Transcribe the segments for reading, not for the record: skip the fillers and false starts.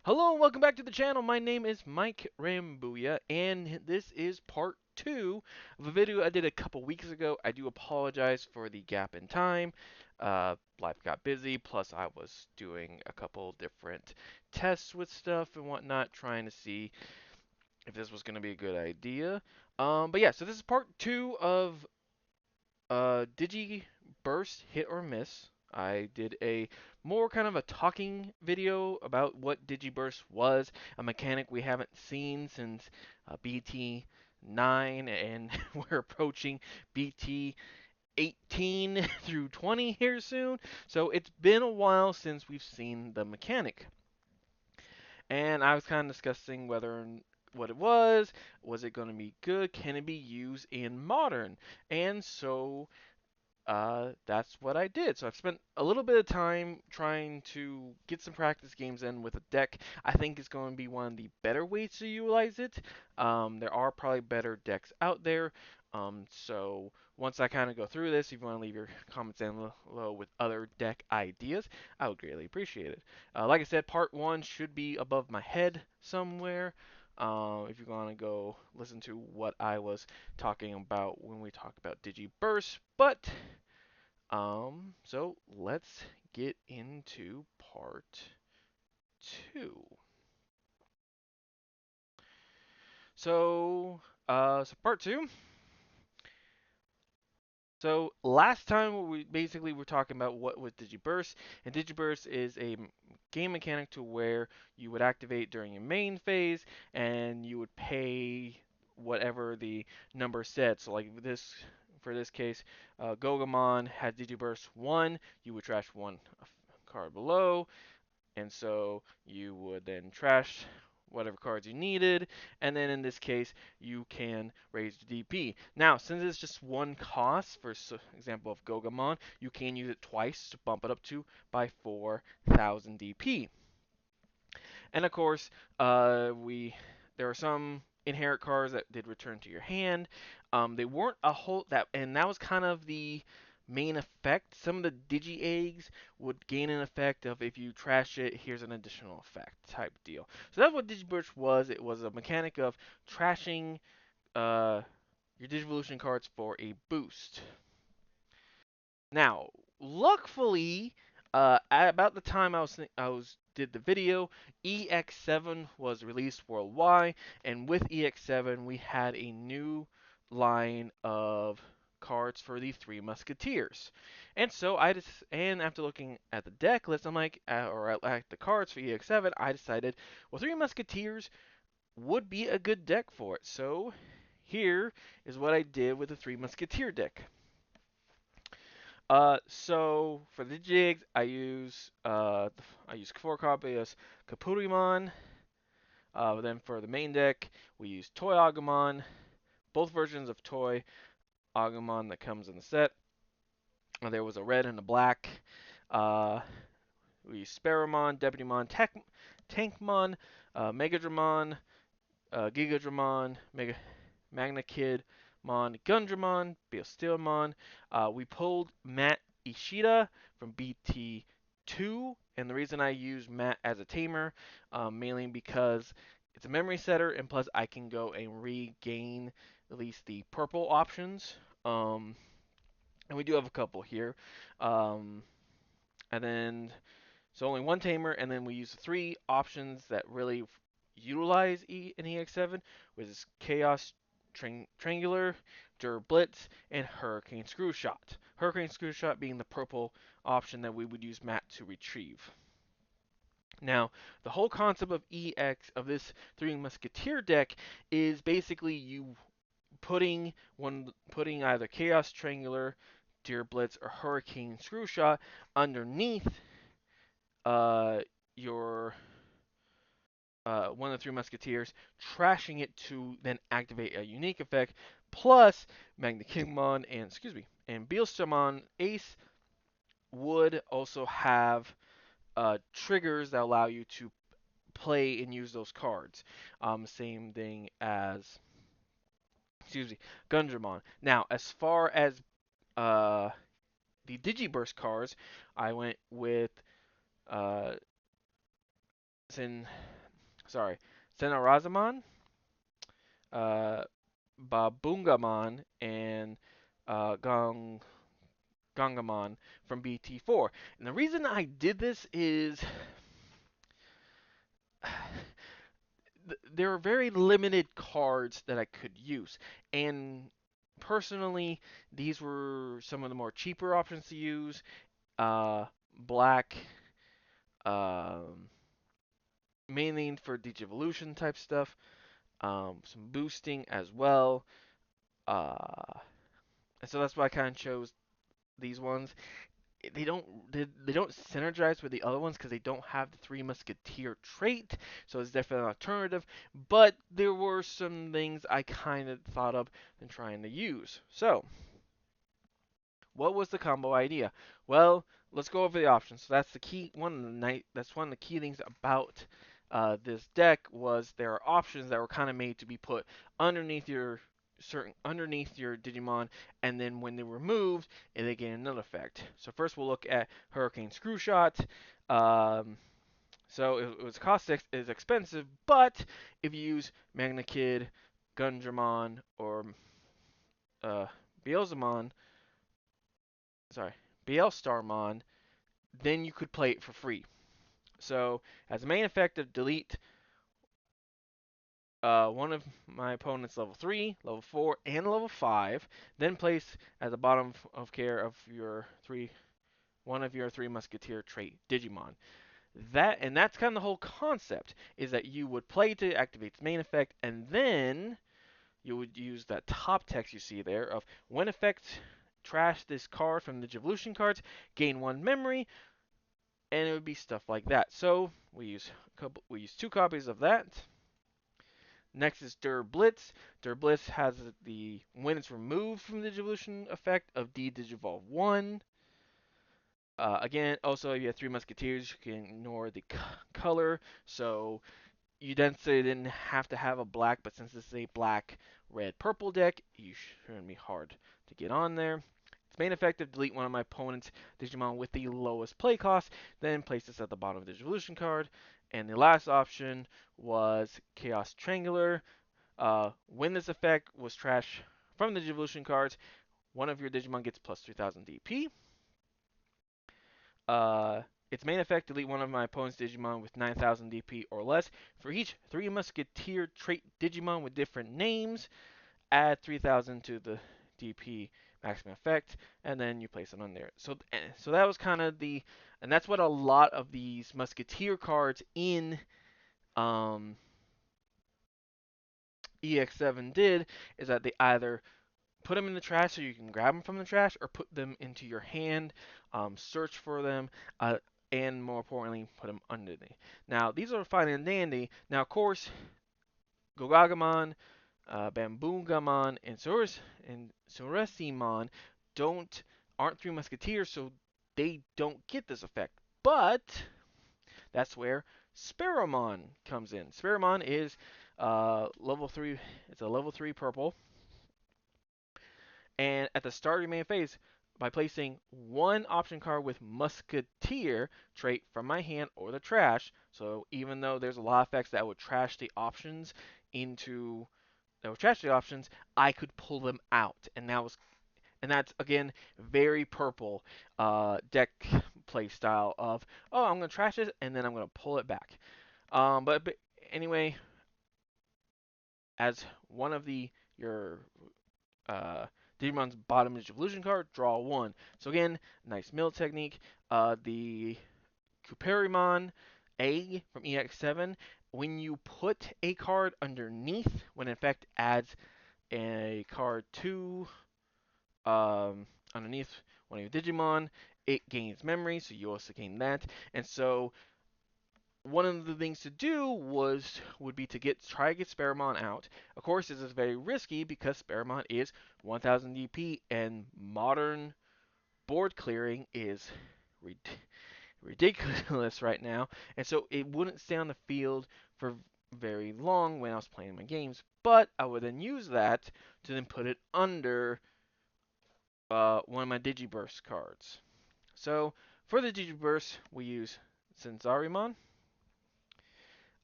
Hello and welcome back to the channel. My name is Mike Rambuya, and this is part 2 of a video I did a couple weeks ago. I do apologize for the gap in time. Life got busy, plus I was doing a couple different tests with stuff and whatnot, trying to see if this was going to be a good idea. But yeah, so this is part 2 of Digi-Burst Hit or Miss. I did a more kind of a talking video about what Digi-Burst was, a mechanic we haven't seen since BT9, and we're approaching BT 18 through 20 here soon. So it's been a while since we've seen the mechanic. And I was kind of discussing whether what it was it going to be good, can it be used in modern? And so that's what I did. So I've spent a little bit of time trying to get some practice games in with a deck. I think it's going to be one of the better ways to utilize it. There are probably better decks out there. So once I kind of go through this, if you want to leave your comments down below with other deck ideas, I would greatly appreciate it. Like I said, part 1 should be above my head somewhere. If you're going to go listen to what I was talking about when we talk about Digi-Burst. But so let's get into part 2. So, so part 2. So last time we basically were talking about what was Digi-Burst, and Digi-Burst is a game mechanic to where you would activate during your main phase, and you would pay whatever the number said. So like this, for this case, Gogmamon had Digi-Burst 1, you would trash one card below, and so you would then trash whatever cards you needed, and then in this case you can raise the DP. Now, since it's just one cost, for example of Gogmamon, you can use it twice to bump it up to by 4,000 DP. And of course, there are some inherit cards that did return to your hand. They weren't a whole that, and that was kind of the main effect. Some of the digi eggs would gain an effect of if you trash it, here's an additional effect type deal. So that's what Digi-Burst was. It was a mechanic of trashing your Digivolution cards for a boost. Now, luckily, at about the time I was did the video, EX7 was released worldwide, and with EX7 we had a new line of cards for the Three Musketeers. And so and after looking at the deck list, I'm like, or at the cards for EX7, I decided, well, Three Musketeers would be a good deck for it. So here is what I did with the Three Musketeer deck. So for the jigs, I use 4 copies Kapurimon. Then for the main deck, we use ToyAgumon, both versions of ToyAgumon that comes in the set. There was a red and a black. Uh, we use Sparrowmon, Deputymon, Tankmon, Megadramon, Gigadramon, MagnaKidmon, Gundramon, BeelStarmon. We pulled MattIshida from BT2, and the reason I use Matt as a tamer, mainly because it's a memory setter, and plus I can go and regain at least the purple options. And we do have a couple here. Um, and then, so only one tamer, and then we use 3 options that really utilize an EX7, which is Chaos Triangular, Blitz, and Hurricane Screwshot. Hurricane Screwshot being the purple option that we would use Matt to retrieve. Now, the whole concept of of this Three Musketeer deck is basically you putting either Chaos Triangular, Blitz, or Hurricane Screwshot underneath your one of the Three Musketeers, trashing it to then activate a unique effect, plus MagnaKidmon and BeelStarmon Ace would also have triggers that allow you to play and use those cards. Same thing as Gundramon. Now, as far as the Digi-Burst cards, I went with uh, Sin, sorry, Sunarizamon, uh, Baboongamon, and Gonggamon from BT4. And the reason I did this is there are very limited cards that I could use. And personally, these were some of the more cheaper options to use. Black, um, mainly for Digivolution type stuff. Some boosting as well. Uh, and so that's why I kind of chose these ones. They don't synergize with the other ones because they don't have the Three Musketeer trait, so it's definitely an alternative. But there were some things I kind of thought of and trying to use. So what was the combo idea? Well, let's go over the options. So that's the key one of the night. That's one of the key things about this deck was there are options that were kind of made to be put underneath your Digimon, and then when they were removed, they gain another effect. So first we'll look at Hurricane Screwshot. So it was is expensive, but if you use MagnaKid, Gundramon, or uh, Beelzemon, sorry, BeelStarmon, then you could play it for free. So as a main effect of delete one of my opponent's level 3, level 4, and level 5, then place at the bottom of care of one of your three musketeer trait Digimon. That's kind of the whole concept, is that you would play to activate its main effect, and then you would use that top text you see there of when effect trash this card from the Digivolution cards, gain one memory, and it would be stuff like that. So we use two copies of that. Next is Blitz. Blitz has the when it's removed from the Digivolution effect of D Digivolve 1. Again, also if you have Three Musketeers, you can ignore the color. So you then say didn't have to have a black, but since this is a black, red, purple deck, you shouldn't be hard to get on there. Its main effective, delete one of my opponent's Digimon with the lowest play cost, then place this at the bottom of the Digivolution card. And the last option was Chaos Triangular. When this effect was trash from the Digivolution cards, one of your Digimon gets plus 3000 DP. Its main effect, delete one of my opponent's Digimon with 9000 DP or less. For each Three Musketeer trait Digimon with different names, add 3000 to the DP maximum effect, and then you place it on there. So that was kind of and that's what a lot of these Musketeer cards in EX7 did, is that they either put them in the trash so you can grab them from the trash, or put them into your hand, search for them, and more importantly, put them underneath. Now, these are fine and dandy. Now, of course, Gogmamon, Baboongamon, and Sunarizamon aren't Three Musketeers, so they don't get this effect. But that's where Sparrowmon comes in. Sparrowmon is level 3. It's a level 3 purple. And at the start of your main phase, by placing one option card with Musketeer trait from my hand or the trash, so even though there's a lot of effects that would trash the options I could pull them out, and that's again very purple deck play style of, oh, I'm gonna trash this and then I'm gonna pull it back. But anyway, as one of your uh, Digimon's bottom Digivolution card, draw one. So again, nice mill technique. The Kapurimon A from EX7, when you put a card underneath, when in fact adds a card to underneath one of your Digimon, it gains memory, so you also gain that. And so one of the things to do would be to try to get Sparrowmon out. Of course, this is very risky because Sparrowmon is 1000 DP, and modern board clearing is ridiculous right now, and so it wouldn't stay on the field for very long when I was playing my games. But I would then use that to then put it under one of my Digi-Burst cards. So for the Digi-Burst, we use Sunarizamon.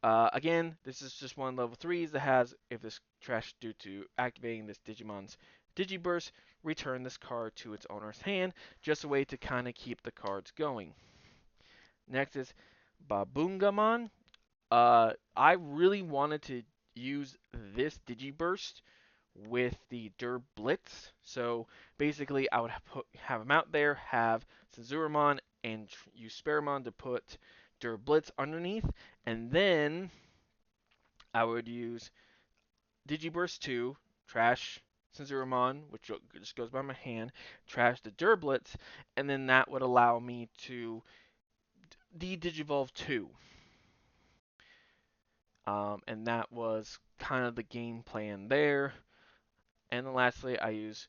Again, this is just one level 3s that has, if this trash due to activating this Digimon's Digi-Burst, return this card to its owner's hand, just a way to kind of keep the cards going. Next is Baboongamon. I really wanted to use this Digi-Burst with the Blitz. So basically, I would have him out there, have Sunarizamon, and use Sparrowmon to put Blitz underneath, and then I would use Digi-Burst 2, trash Sunarizamon, which just goes by my hand, trash the Blitz, and then that would allow me to de-Digivolve 2. And that was kind of the game plan there. And then lastly, I use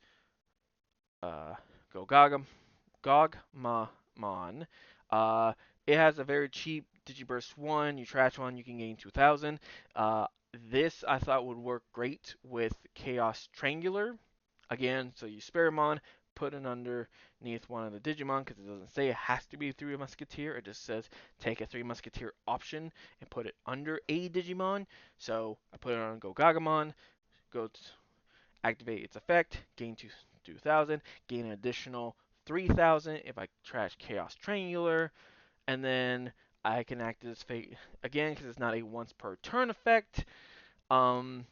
Gogmamon. Uh, it has a very cheap Digi-Burst 1. You trash one, you can gain 2,000. This I thought would work great with Chaos Triangular. Again, so you Sparrowmon, put it underneath one of the Digimon, because it doesn't say it has to be 3 Musketeer. It just says take a 3 Musketeer option and put it under a Digimon. So I put it on Gogmamon, go to activate its effect, gain 2,000, gain an additional 3,000 if I trash Chaos Triangular, and then I can activate this fate again because it's not a once per turn effect. And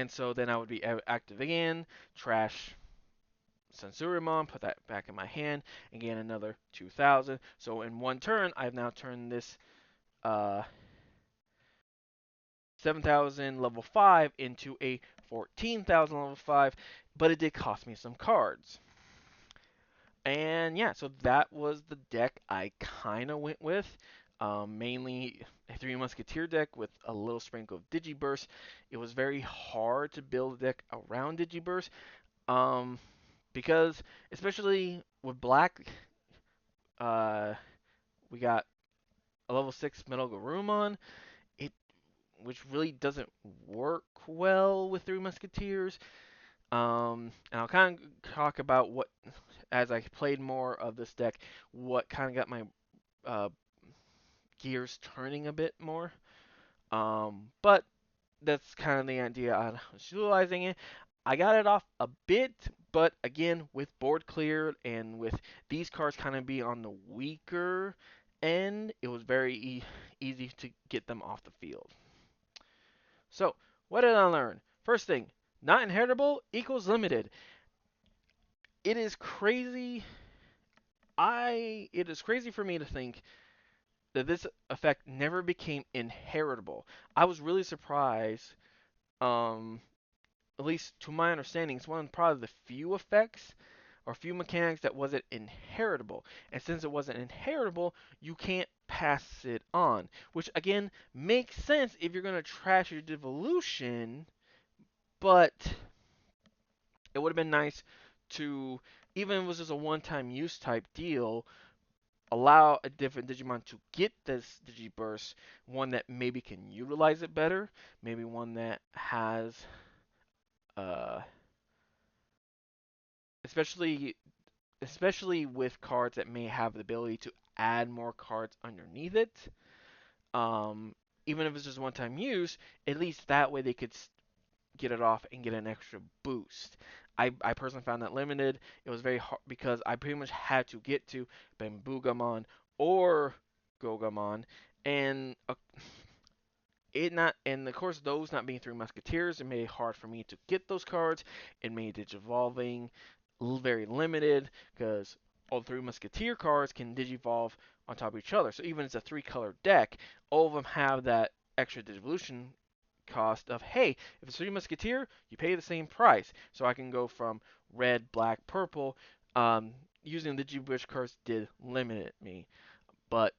so then I would be active again, trash Sunarizamon, put that back in my hand, and gain another 2,000. So in one turn, I've now turned this 7,000 level 5 into a 14,000 level 5, but it did cost me some cards. And yeah, so that was the deck I kind of went with. Mainly a 3 Musketeer deck with a little sprinkle of Digi-Burst. It was very hard to build a deck around Digi-Burst because, especially with Black, we got a level 6 Megalgarumon, which really doesn't work well with 3 Musketeers. And I'll kind of talk about what, as I played more of this deck, what kind of got my uh, gears turning a bit more. But that's kind of the idea I was utilizing it. I got it off a bit, but again, with board cleared and with these cards kind of being on the weaker end, it was very easy to get them off the field. So, what did I learn? First thing, not inheritable equals limited. It is crazy. It is crazy for me to think that this effect never became inheritable. I was really surprised. At least to my understanding, it's one of probably the few effects or few mechanics that wasn't inheritable. And since it wasn't inheritable, you can't pass it on. Which again makes sense if you're gonna trash your devolution, but it would have been nice to, even if it was just a one-time use type deal, allow a different Digimon to get this Digi-Burst, one that maybe can utilize it better, maybe one that has, uh, especially with cards that may have the ability to add more cards underneath it. Even if it's just one-time use, at least that way they could get it off and get an extra boost. I personally found that limited. It was very hard because I pretty much had to get to Baboongamon or Gogmamon, and of course those not being 3 Musketeers, it made it hard for me to get those cards. It made Digivolving very limited because all 3 Musketeer cards can Digivolve on top of each other. So even as a 3-color deck, all of them have that extra Digivolution cost of, hey, if it's 3 Musketeer, you pay the same price. So I can go from red, black, purple. Using the Digi-Burst cards did limit me, but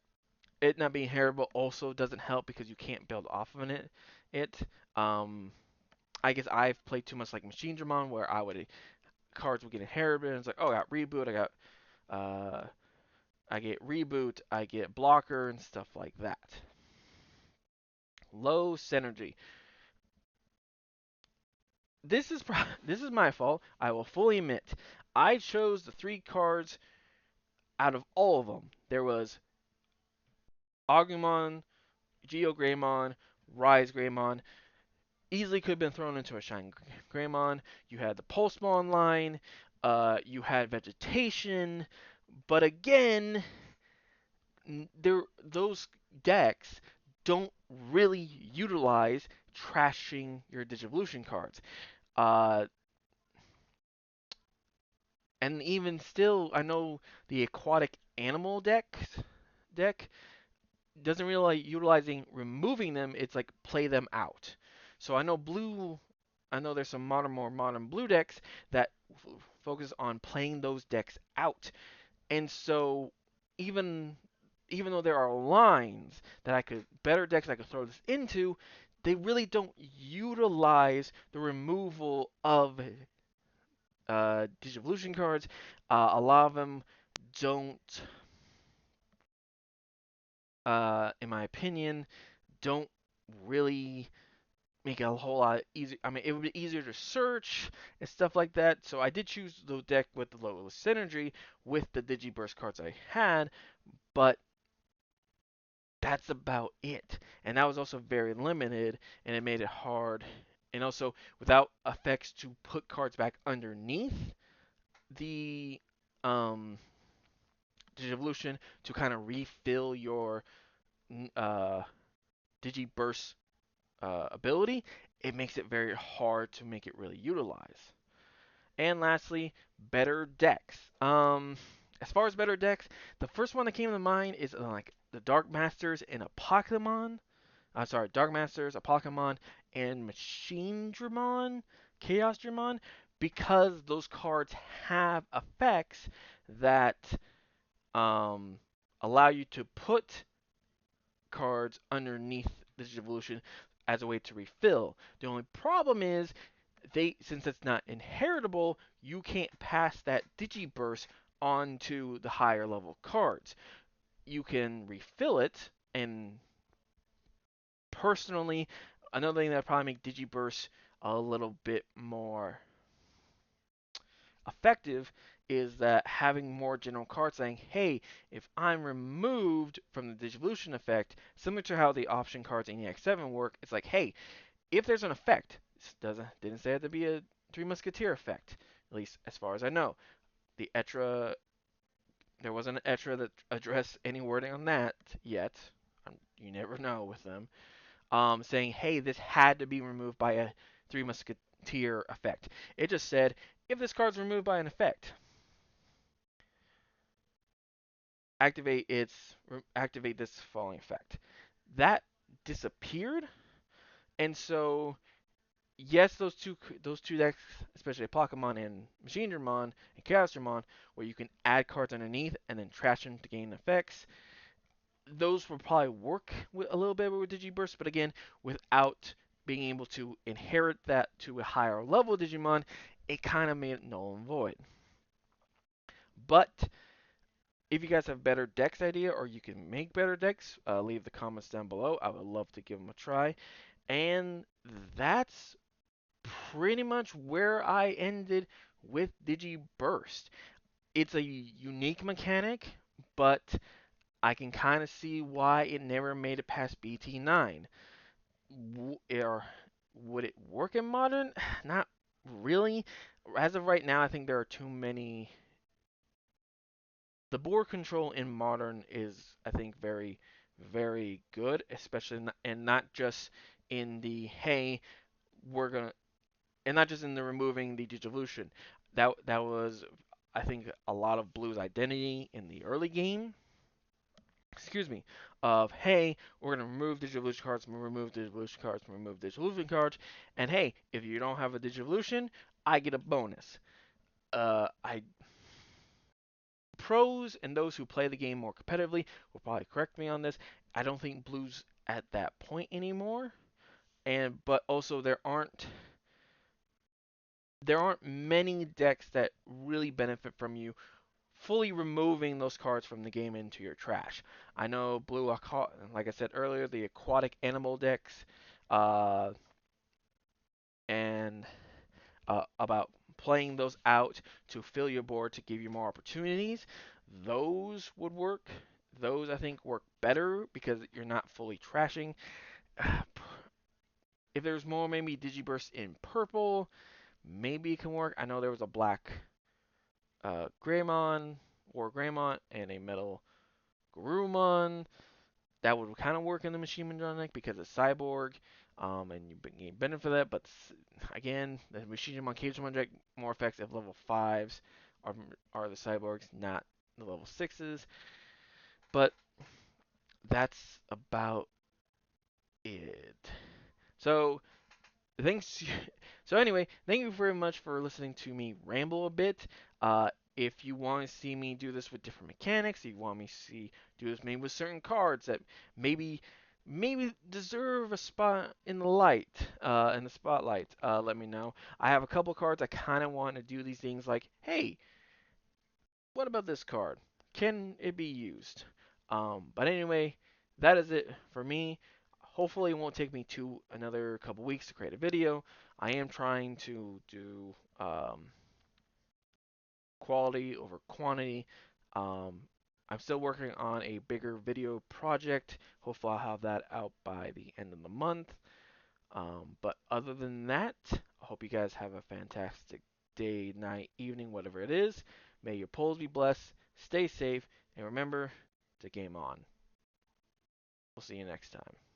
it not being inheritable also doesn't help because you can't build off of it. I guess I've played too much like Machinedramon where cards would get inherited and it's like, oh, I got reboot, I get reboot, I get blocker and stuff like that. Low synergy. This is my fault. I will fully admit. I chose the 3 cards out of all of them. There was Agumon, Geogramon, Rise Greymon, easily could have been thrown into a Shine Greymon. You had the Pulsemon line, you had Vegetation, but again, those decks don't really utilize trashing your Digivolution cards. Uh, and even still, I know the Aquatic Animal deck doesn't really like utilizing removing them. It's like play them out. So I know there's some more modern blue decks that focus on playing those decks out. And so even even though there are lines that better decks I could throw this into, they really don't utilize the removal of Digivolution cards. A lot of them don't, in my opinion, don't really make it a whole lot easier. I mean, it would be easier to search and stuff like that. So I did choose the deck with the lowest synergy with the Digi-Burst cards I had, but that's about it. And that was also very limited, and it made it hard. And also, without effects to put cards back underneath the um, Digivolution to kind of refill your uh, Digi-Burst ability, it makes it very hard to make it really utilize. And lastly, better decks. As far as better decks, the first one that came to mind is like the Dark Masters and a Pokemon. Dark Masters, a Pokemon, and Machinedramon, Chaos Dramon, because those cards have effects that um, allow you to put cards underneath this evolution as a way to refill. The only problem is since it's not inheritable, you can't pass that Digi-Burst onto the higher level cards. You can refill it, and personally, another thing that probably make Digi-Burst a little bit more effective is that having more general cards saying, hey, if I'm removed from the Digivolution effect, similar to how the option cards in EX7 work, it's like, hey, if there's an effect, didn't say it had to be a Three Musketeer effect, at least as far as I know. The Etra, there wasn't an Etra that addressed any wording on that yet. You never know with them. Saying, hey, this had to be removed by a Three Musketeer effect. It just said, if this card's removed by an effect, activate this following effect. That disappeared, and so yes, those two decks, especially Pokemon and Machinedramon and Chaos Dramon, where you can add cards underneath and then trash them to gain effects. Those will probably work a little bit with Digi-Burst, but again, without being able to inherit that to a higher level Digimon, it kind of made it null and void. But if you guys have better decks idea or you can make better decks, leave the comments down below. I would love to give them a try. And that's pretty much where I ended with Digi-Burst. It's a unique mechanic, but I can kind of see why it never made it past BT9. Would it work in Modern? Not really. As of right now, I think there are too many. The board control in Modern is, I think, very, very good, especially and not just in the hey, we're gonna and not just in the removing the Digivolution. That was, I think, a lot of Blue's identity in the early game. Excuse me. Of hey, we're gonna remove Digivolution cards, remove Digivolution cards, remove Digivolution cards, and hey, if you don't have a Digivolution, I get a bonus. I Pros and those who play the game more competitively will probably correct me on this. I don't think Blue's at that point anymore, but also there aren't many decks that really benefit from you fully removing those cards from the game into your trash. I know Blue, like I said earlier, the aquatic animal decks, uh, and about playing those out to fill your board to give you more opportunities. Those would work. those I think work better because you're not fully trashing. If there's more, maybe Digi-Burst in purple, maybe it can work. I know there was a black Greymon or Greymon and a metal Garurumon that would kind of work in the Machine deck because it's Cyborg, and you gain benefit for that. But again, the Machine Cagemon deck more effects if level 5s are the Cyborgs, not the level 6s. But that's about it. So thanks. So anyway, thank you very much for listening to me ramble a bit. If you want to see me do this with different mechanics, if you want me to see do this maybe with certain cards that maybe deserve a spot in the light, in the spotlight, let me know. I have a couple cards I kind of want to do these things like, hey, what about this card? Can it be used? But anyway, that is it for me. Hopefully, it won't take me to another couple weeks to create a video. I am trying to do quality over quantity. Um, I'm still working on a bigger video project. Hopefully, I'll have that out by the end of the month. But other than that, I hope you guys have a fantastic day, night, evening, whatever it is. May your polls be blessed, stay safe, and remember to game on. We'll see you next time.